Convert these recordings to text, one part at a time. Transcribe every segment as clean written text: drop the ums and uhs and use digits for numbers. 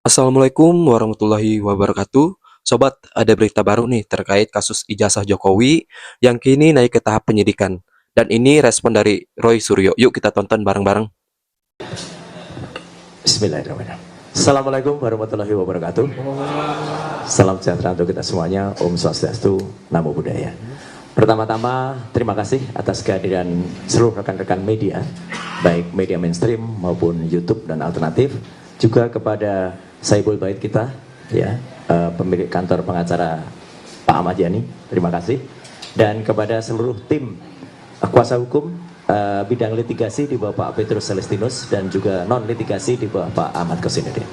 Assalamualaikum warahmatullahi wabarakatuh. Sobat, ada berita baru nih terkait kasus ijazah Jokowi yang kini naik ke tahap penyidikan. Dan ini respon dari Roy Suryo. Yuk kita tonton bareng-bareng. Bismillahirrahmanirrahim. Assalamualaikum warahmatullahi wabarakatuh. Salam sejahtera untuk kita semuanya. Om Swastiastu, Namo Buddhaya. Pertama-tama, terima kasih atas kehadiran seluruh rekan-rekan media, baik media mainstream maupun YouTube dan alternatif. Juga kepada Saibul Bait kita, ya, pemilik kantor pengacara Pak Ahmad Yani, terima kasih. Dan kepada seluruh tim kuasa hukum bidang litigasi di bawah Pak Petrus Celestinus dan juga non litigasi di bawah Pak Ahmad Kosinudin.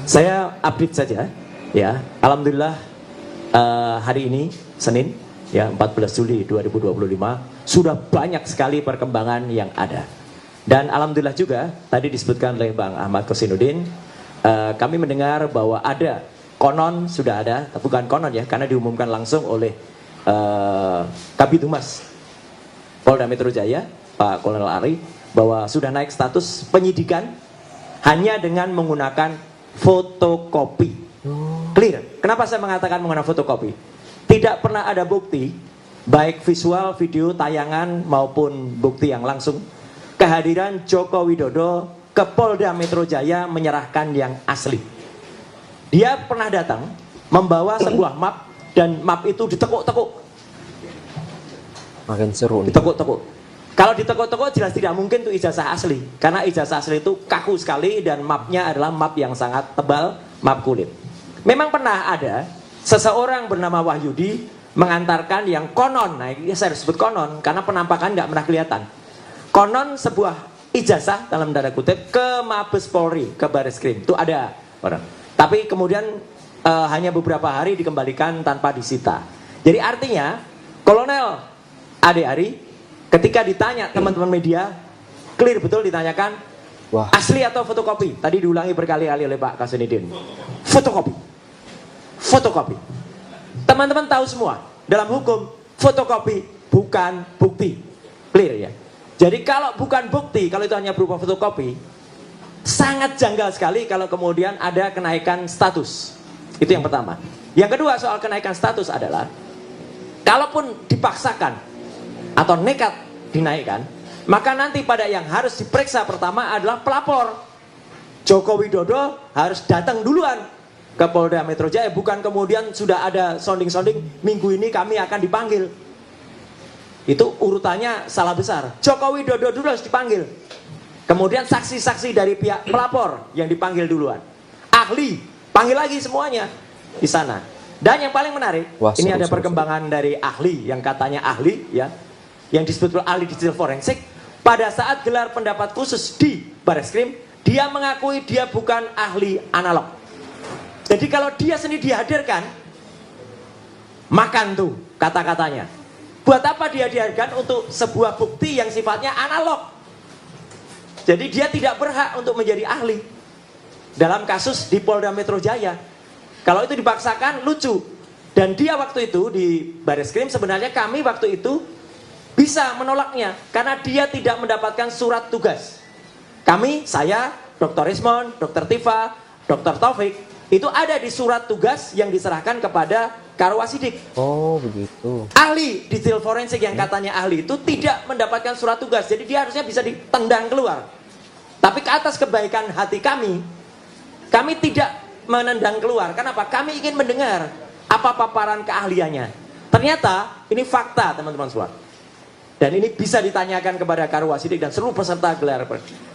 Saya update saja, ya. Alhamdulillah hari ini Senin, ya, 14 Juli 2025 sudah banyak sekali perkembangan yang ada. Dan alhamdulillah juga tadi disebutkan oleh Bang Ahmad Kosinudin, kami mendengar bahwa ada konon, sudah ada, bukan konon ya, karena diumumkan langsung oleh Kabid Humas Polda Metro Jaya, Pak Kolonel Ari, bahwa sudah naik status penyidikan hanya dengan menggunakan fotokopi. Clear. Kenapa saya mengatakan menggunakan fotokopi? Tidak pernah ada bukti, baik visual, video, tayangan maupun bukti yang langsung, kehadiran Joko Widodo ke Polda Metro Jaya menyerahkan yang asli. Dia pernah datang membawa sebuah map dan map itu ditekuk-tekuk. Makin seru nih. Ditekuk-tekuk. Kalau ditekuk-tekuk jelas tidak mungkin itu ijazah asli, karena ijazah asli itu kaku sekali dan mapnya adalah map yang sangat tebal, map kulit. Memang pernah ada seseorang bernama Wahyudi mengantarkan yang konon, nah ini saya sebut konon karena penampakan nggak pernah kelihatan. Konon sebuah ijazah dalam tanda kutip ke Mabes Polri, ke Bareskrim, itu ada orang. Tapi kemudian hanya beberapa hari dikembalikan tanpa disita. Jadi artinya Kolonel Ade Ari ketika ditanya teman-teman media, clear betul ditanyakan, Wah. asli atau fotokopi? Tadi diulangi berkali-kali oleh Pak Kasunidin. Fotokopi. Fotokopi. Teman-teman tahu semua, dalam hukum fotokopi bukan bukti. Clear ya? Jadi kalau bukan bukti, kalau itu hanya berupa fotokopi, sangat janggal sekali kalau kemudian ada kenaikan status. Itu yang pertama. Yang kedua soal kenaikan status adalah, kalaupun dipaksakan atau nekat dinaikkan, maka nanti pada yang harus diperiksa pertama adalah pelapor. Joko Widodo harus datang duluan ke Polda Metro Jaya, bukan kemudian sudah ada sounding-sounding minggu ini kami akan dipanggil. Itu urutannya salah besar. Joko Widodo dulu harus dipanggil. Kemudian saksi-saksi dari pihak pelapor yang dipanggil duluan. Ahli, panggil lagi semuanya di sana. Dan yang paling menarik, Wah, ini ada seru. perkembangan dari ahli yang katanya ahli, ya, yang disebut ahli digital forensik. Pada saat gelar pendapat khusus di Bareskrim, dia mengakui dia bukan ahli analog. Jadi kalau dia sendiri dihadirkan, makan tuh kata-katanya. Buat apa dia dihadirkan untuk sebuah bukti yang sifatnya analog? Jadi dia tidak berhak untuk menjadi ahli dalam kasus di Polda Metro Jaya. Kalau itu dipaksakan lucu. Dan dia waktu itu di Bareskrim, sebenarnya kami waktu itu bisa menolaknya karena dia tidak mendapatkan surat tugas. Kami, saya, Dr. Ismon, Dr. Tifa, Dr. Taufik, itu ada di surat tugas yang diserahkan kepada Karwasidik. Oh, begitu. Ahli digital forensik yang katanya ahli itu tidak mendapatkan surat tugas, jadi dia harusnya bisa ditendang keluar. Tapi ke atas kebaikan hati kami tidak menendang keluar. Kenapa? Kami ingin mendengar apa paparan keahliannya. Ternyata ini fakta, teman-teman semua. Dan ini bisa ditanyakan kepada Karwasidik dan seluruh peserta gelar.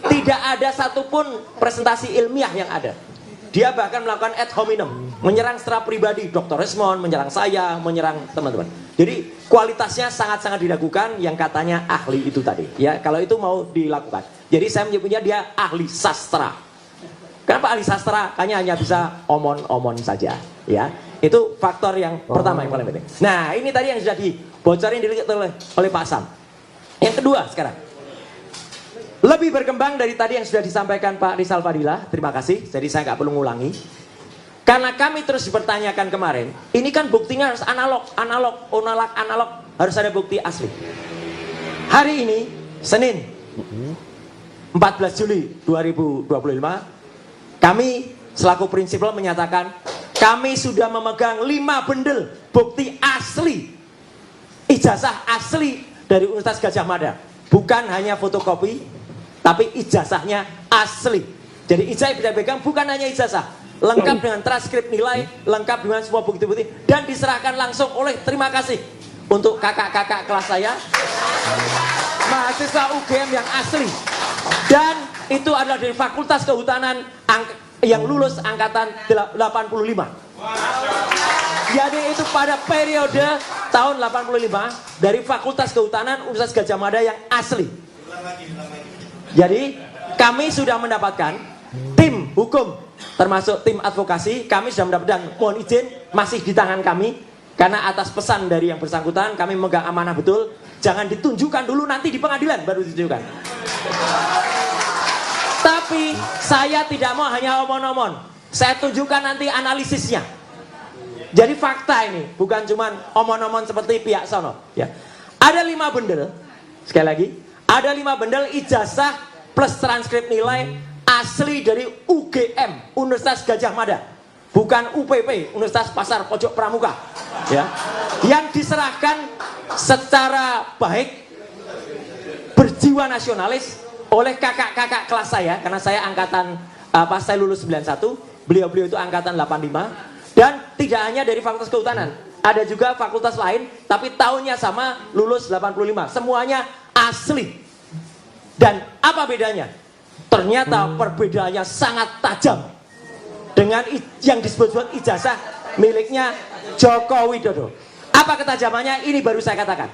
Tidak ada satupun presentasi ilmiah yang ada. Dia bahkan melakukan ad hominem, menyerang secara pribadi, Dr. Resmond, menyerang saya, menyerang teman-teman. Jadi kualitasnya sangat-sangat diragukan yang katanya ahli itu tadi. Ya, kalau itu mau dilakukan. Jadi saya menyebutnya dia ahli sastra. Kenapa ahli sastra? Hanya bisa omon-omon saja. Ya, itu faktor yang pertama yang paling penting. Nah, ini tadi yang sudah dibocorin oleh Pak Sam. Yang kedua sekarang. Lebih berkembang dari tadi yang sudah disampaikan Pak Rizal Fadilah, terima kasih, jadi saya nggak perlu ngulangi. Karena kami terus dipertanyakan kemarin, ini kan buktinya harus analog, harus ada bukti asli. Hari ini, Senin, 14 Juli 2025, kami selaku prinsipal menyatakan kami sudah memegang 5 bendel bukti asli, ijazah asli dari Universitas Gadjah Mada. Bukan hanya fotokopi, tapi ijazahnya asli. Jadi ijazah yang dipegang bukan hanya ijazah, lengkap dengan transkrip nilai, lengkap dengan semua bukti-bukti, dan diserahkan langsung oleh, terima kasih untuk kakak-kakak kelas saya, mahasiswa UGM yang asli. Dan itu adalah dari Fakultas Kehutanan yang lulus angkatan 85. Jadi itu pada periode tahun 85 dari Fakultas Kehutanan Universitas Gadjah Mada yang asli. Jadi kami sudah mendapatkan tim hukum termasuk tim advokasi, kami sudah mendapatkan, mohon izin masih di tangan kami karena atas pesan dari yang bersangkutan kami memegang amanah betul. Jangan ditunjukkan dulu, nanti di pengadilan baru ditunjukkan. Tapi saya tidak mau hanya omon-omon, saya tunjukkan nanti analisisnya. Jadi fakta ini bukan cuma omon-omon seperti pihak sono ya. Ada 5 bendel, sekali lagi ada 5 bendel ijazah plus transkrip nilai asli dari UGM, Universitas Gadjah Mada, bukan UPP, Universitas Pasar Pojok Pramuka ya, yang diserahkan secara baik, berjiwa nasionalis oleh kakak-kakak kelas saya, karena saya angkatan pas saya lulus 91, beliau-beliau itu angkatan 85, dan tidak hanya dari Fakultas Kehutanan, ada juga fakultas lain tapi tahunnya sama, lulus 85, semuanya asli. Dan apa bedanya? Ternyata perbedaannya sangat tajam dengan yang disebut-sebut ijazah miliknya Joko Widodo. Apa ketajamannya? Ini baru saya katakan.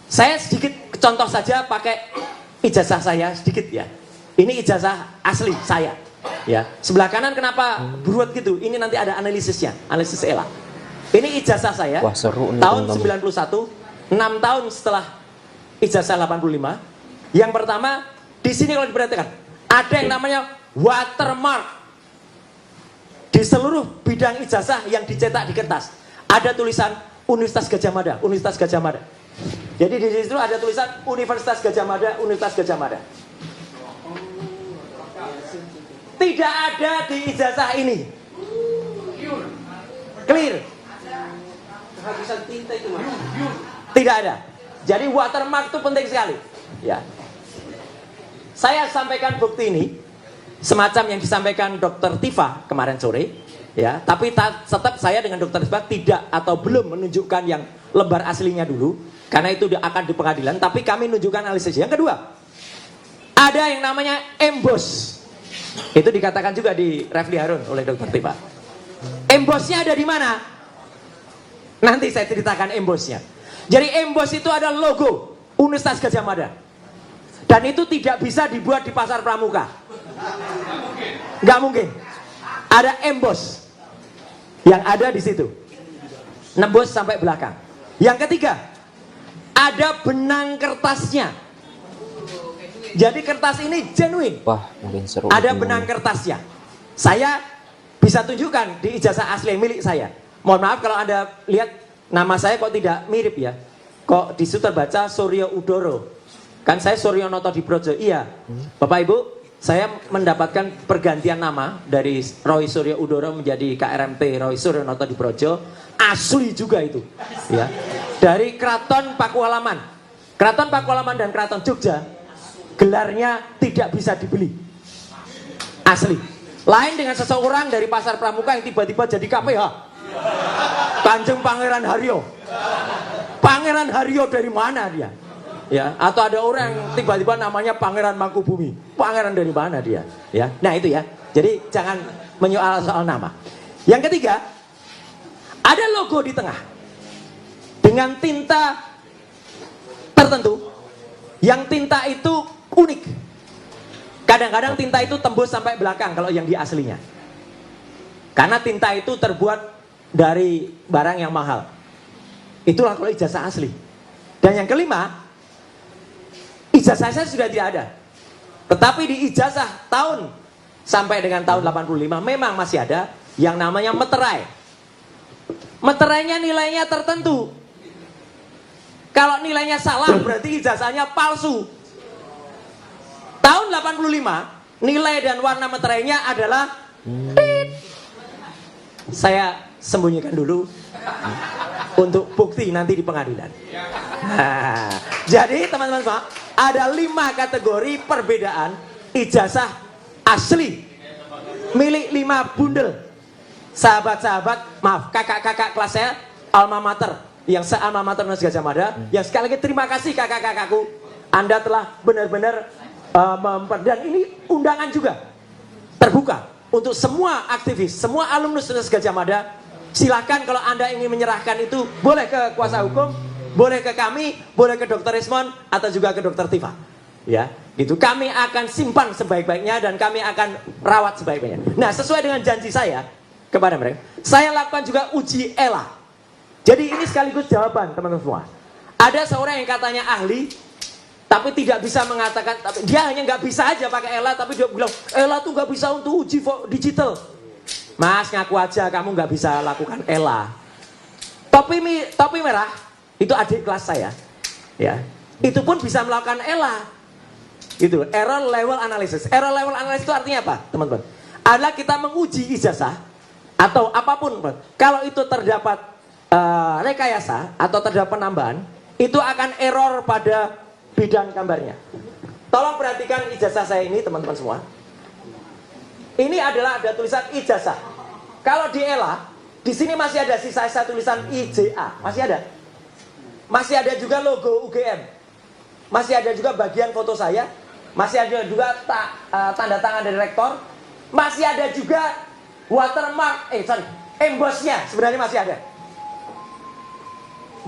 Saya sedikit contoh saja pakai ijazah saya sedikit ya. Ini ijazah asli saya. Ya, sebelah kanan kenapa beruat gitu? Ini nanti ada analisisnya, analisis ELA. Ini ijazah saya. Wah, seru nih, tahun teman-teman. 91, 6 tahun setelah ijazah 85. Yang pertama, di sini kalau diperhatikan, ada yang namanya watermark di seluruh bidang ijazah yang dicetak di kertas. Ada tulisan Universitas Gadjah Mada, Universitas Gadjah Mada. Jadi di situ ada tulisan Universitas Gadjah Mada, Universitas Gadjah Mada. Tidak ada di ijazah ini. Clear. Kehabisan tinta itu Mas. Tidak ada. Jadi watermark itu penting sekali. Ya. Saya sampaikan bukti ini semacam yang disampaikan Dr. Tifa kemarin sore. Ya, tapi tetap saya dengan Dr. Tifa tidak atau belum menunjukkan yang lembar aslinya dulu, karena itu akan di pengadilan. Tapi kami menunjukkan analisis. Yang kedua, ada yang namanya emboss. Itu dikatakan juga di Refli Harun oleh Dr. Tifa. Embossnya ada di mana? Nanti saya ceritakan embossnya. Jadi emboss itu adalah logo Universitas Gadjah Mada. Dan itu tidak bisa dibuat di Pasar Pramuka. Nggak mungkin. Ada emboss yang ada di situ, nembus sampai belakang. Yang ketiga, ada benang kertasnya. Jadi kertas ini genuine. Wah, makin seru. Ada benang kertasnya. Saya bisa tunjukkan di ijazah asli milik saya. Mohon maaf kalau Anda lihat nama saya kok tidak mirip ya. Kok di situ terbaca Suryo Udoro. Kan saya Suryo Noto Dibrojo. Iya. Bapak Ibu, saya mendapatkan pergantian nama dari Roy Suryo Udoro menjadi KRMT Roy Suryo Noto Dibrojo. Asli juga itu. Ya. Dari Keraton Pakualaman. Keraton Pakualaman dan Keraton Jogja, gelarnya tidak bisa dibeli. Asli. Lain dengan seseorang dari Pasar Pramuka yang tiba-tiba jadi KPH. Kanjeng Pangeran Haryo. Pangeran Haryo dari mana dia? Ya, atau ada orang yang tiba-tiba namanya Pangeran Mangkubumi. Pangeran dari mana dia? Ya. Nah, itu ya. Jadi jangan menyoal soal nama. Yang ketiga, ada logo di tengah. Dengan tinta tertentu. Yang tinta itu unik. Kadang-kadang tinta itu tembus sampai belakang kalau yang di aslinya. Karena tinta itu terbuat dari barang yang mahal. Itulah kalau ijazah asli. Dan yang kelima, ijazah saya sudah tidak ada. Tetapi di ijazah tahun sampai dengan tahun 85 memang masih ada yang namanya meterai. Meterainya nilainya tertentu. Kalau nilainya salah berarti ijazahnya palsu. Tahun 85 nilai dan warna meterainya adalah tit, saya sembunyikan dulu untuk bukti nanti di pengadilan. Nah, jadi teman-teman semua, ada 5 kategori perbedaan ijazah asli milik 5 bundel sahabat-sahabat, maaf, kakak-kakak kelas saya alma mater, yang se-alma mater Universitas Gadjah Mada, yang sekali lagi terima kasih kakak-kakakku, Anda telah benar-benar dan ini undangan juga terbuka untuk semua aktivis, semua alumnus Universitas Gadjah Mada. Silakan kalau Anda ingin menyerahkan itu, boleh ke kuasa hukum, boleh ke kami, boleh ke Dr. Rismon, atau juga ke Dr. Tifa. Ya, gitu. Kami akan simpan sebaik-baiknya dan kami akan rawat sebaik-baiknya. Nah, sesuai dengan janji saya kepada mereka, saya lakukan juga uji ELA. Jadi ini sekaligus jawaban teman-teman semua. Ada seorang yang katanya ahli, tapi tidak bisa mengatakan, dia hanya nggak bisa aja pakai ELA, tapi dia bilang ELA tuh nggak bisa untuk uji digital. Mas, ngaku aja kamu nggak bisa lakukan ELA. Topi merah itu adik kelas saya, ya. Itu pun bisa melakukan ELA. Gitu, error level analysis. Error level analysis itu artinya apa, teman-teman? Adalah kita menguji ijazah atau apapun. Kalau itu terdapat rekayasa atau terdapat penambahan, itu akan error pada bidang gambarnya. Tolong perhatikan ijazah saya ini, teman-teman semua. Ini adalah ada tulisan ijazah. Kalau di ELA, di sini masih ada sisa tulisan IJA, masih ada. Masih ada juga logo UGM. Masih ada juga bagian foto saya. Masih ada juga tanda tangan dari rektor. Masih ada juga watermark, embossnya sebenarnya masih ada.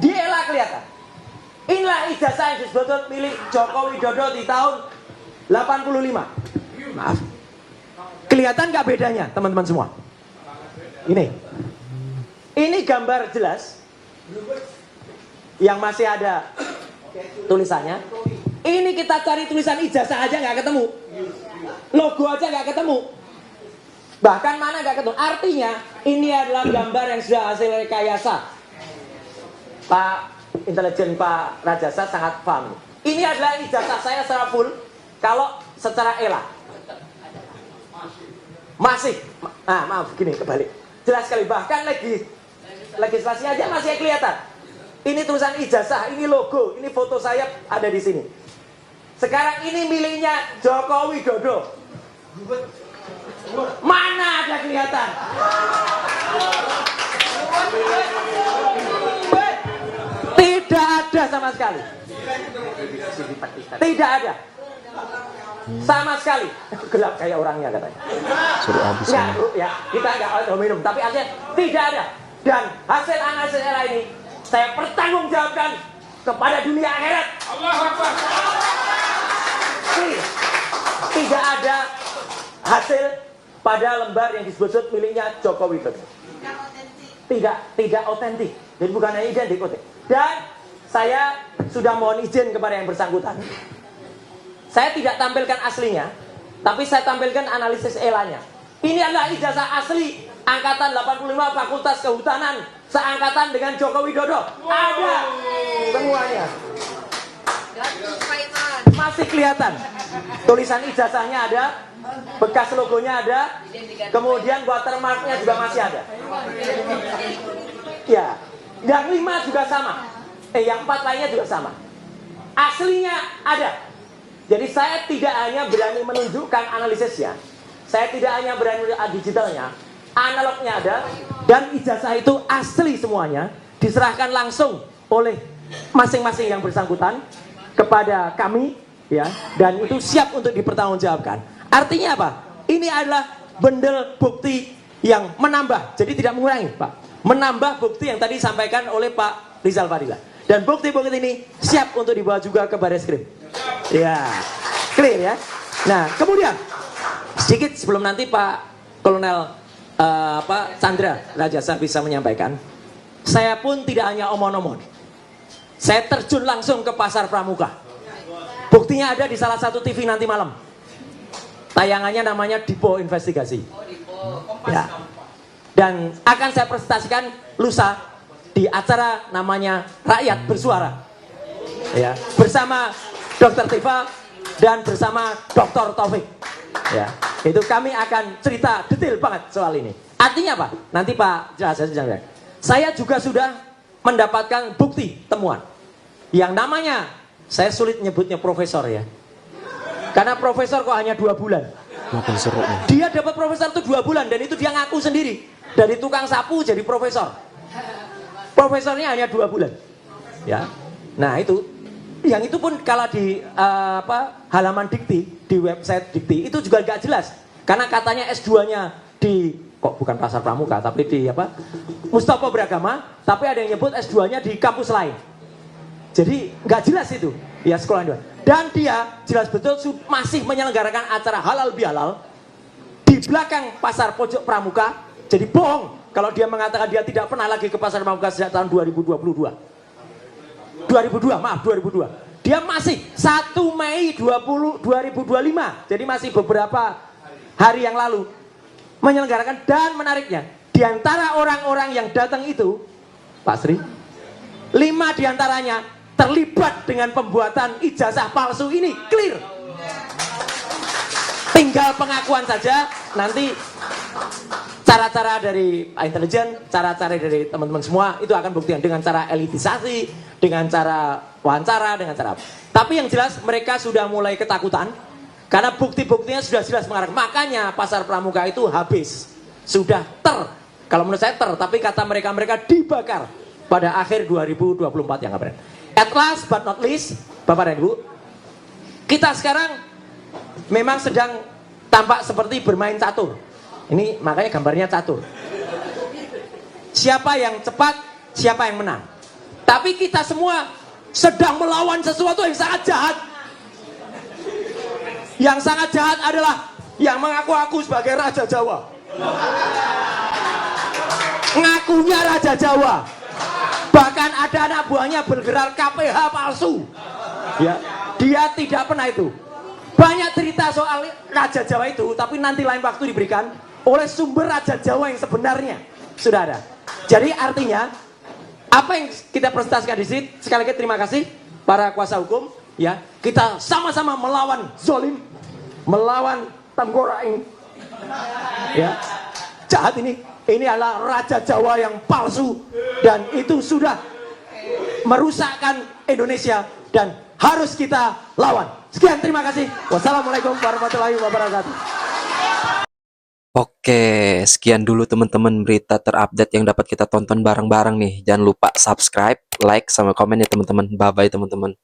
Di ELA kelihatan. Inilah ijazah yang disebut milik Joko Widodo di tahun 85. Maaf. Kelihatan nggak bedanya, teman-teman semua? Ini gambar jelas yang masih ada tulisannya. Ini kita cari tulisan ijazah aja nggak ketemu, logo aja nggak ketemu, bahkan mana nggak ketemu. Artinya ini adalah gambar yang sudah hasil rekayasa. Pak intelijen Pak Rajasa sangat paham. Ini adalah ijazah saya secara full. Kalau secara ELA masih, maaf gini kebalik, jelas sekali, bahkan legislasinya aja masih kelihatan. Ini tulisan ijazah, ini logo, ini foto saya ada di sini. Sekarang ini miliknya Joko Widodo. Mana ada kelihatan? Tidak ada sama sekali. Tidak ada. Sama sekali. Gelap kayak orangnya katanya. Suruh habis. Ya, kita nggak minum, tapi artinya tidak ada. Dan hasil analisis ELA ini saya pertanggungjawabkan kepada dunia akhirat. Allahu Akbar. Tidak ada hasil pada lembar yang disebut miliknya Joko Widodo. Tidak otentik. Jadi bukan hanya identik. Dan saya sudah mohon izin kepada yang bersangkutan. Saya tidak tampilkan aslinya, tapi saya tampilkan analisis ELA-nya. Ini adalah ijazah asli angkatan 85 Fakultas Kehutanan seangkatan dengan Joko Widodo. Ada semuanya. Masih kelihatan. Tulisan ijazahnya ada, bekas logonya ada, kemudian watermarknya juga masih ada. Ya, yang 5 juga sama. Yang 4 lainnya juga sama. Aslinya ada. Jadi saya tidak hanya berani menunjukkan analisisnya, saya tidak hanya berani digitalnya, analognya ada, dan ijazah itu asli semuanya, diserahkan langsung oleh masing-masing yang bersangkutan kepada kami, ya, dan itu siap untuk dipertanggungjawabkan. Artinya apa? Ini adalah bendel bukti yang menambah, jadi tidak mengurangi, Pak. Menambah bukti yang tadi disampaikan oleh Pak Rizal Fadila. Dan bukti-bukti ini siap untuk dibawa juga ke Barreskrim. Ya, clear ya. Nah, kemudian sedikit sebelum nanti Pak Kolonel Chandra Rajasa bisa menyampaikan, saya pun tidak hanya omong-omong. Saya terjun langsung ke pasar Pramuka. Buktinya ada di salah satu TV nanti malam. Tayangannya namanya Dipo Investigasi. Ya. Dan akan saya presentasikan lusa di acara namanya Rakyat Bersuara. Ya, bersama Dr. Tifa dan bersama Dr. Taufik. Ya, itu kami akan cerita detail banget soal ini. Artinya apa? Nanti Pak jelasin. Saya juga sudah mendapatkan bukti temuan yang namanya, saya sulit nyebutnya profesor ya, karena profesor kok hanya 2 bulan. Makin seru nih. Dia dapat profesor itu 2 bulan, dan itu dia ngaku sendiri, dari tukang sapu jadi profesor. Profesornya hanya 2 bulan ya. Nah itu, yang itu pun kalau di halaman Dikti, di website Dikti itu juga gak jelas, karena katanya S2-nya di, kok bukan Pasar Pramuka, tapi di Mustafa Beragama, tapi ada yang nyebut S2-nya di kampus lain. Jadi nggak jelas itu ya sekolah dua. Dan dia jelas betul masih menyelenggarakan acara halal bihalal di belakang Pasar Pojok Pramuka. Jadi bohong kalau dia mengatakan dia tidak pernah lagi ke Pasar Pramuka sejak tahun 2022. 2002. Dia masih 1 Mei 2025. Jadi masih beberapa hari yang lalu menyelenggarakan. Dan menariknya, di antara orang-orang yang datang itu, Pak Sri, 5 diantaranya terlibat dengan pembuatan ijazah palsu ini, clear. Tinggal pengakuan saja, nanti cara-cara dari intelijen, cara-cara dari teman-teman semua itu akan buktikan dengan cara elitisasi, dengan cara wawancara, dengan cara apa. Tapi yang jelas mereka sudah mulai ketakutan karena bukti-buktinya sudah jelas mengarah. Makanya Pasar Pramuka itu habis, sudah kalau menurut saya tapi kata mereka dibakar pada akhir 2024 yang kemarin. At last but not least, Bapak dan Ibu, kita sekarang memang sedang tampak seperti bermain catur. Ini makanya gambarnya catur. Siapa yang cepat, siapa yang menang. Tapi kita semua sedang melawan sesuatu yang sangat jahat. Yang sangat jahat adalah yang mengaku-ngaku sebagai Raja Jawa. Ngakunya Raja Jawa. Bahkan ada anak buahnya bergerak KPH palsu. Ya, dia tidak pernah itu. Banyak cerita soal Raja Jawa itu, tapi nanti lain waktu diberikan oleh sumber Raja Jawa yang sebenarnya sudah ada. Jadi artinya apa yang kita presentasikan di sini, sekali lagi terima kasih para kuasa hukum. Ya, kita sama-sama melawan zolim, melawan tenggorak. Ya, jahat ini. Ini adalah Raja Jawa yang palsu dan itu sudah merusakkan Indonesia dan harus kita lawan. Sekian, terima kasih. Wassalamualaikum warahmatullahi wabarakatuh. Oke, sekian dulu teman-teman berita terupdate yang dapat kita tonton bareng-bareng nih. Jangan lupa subscribe, like, sama komen ya teman-teman. Bye-bye teman-teman.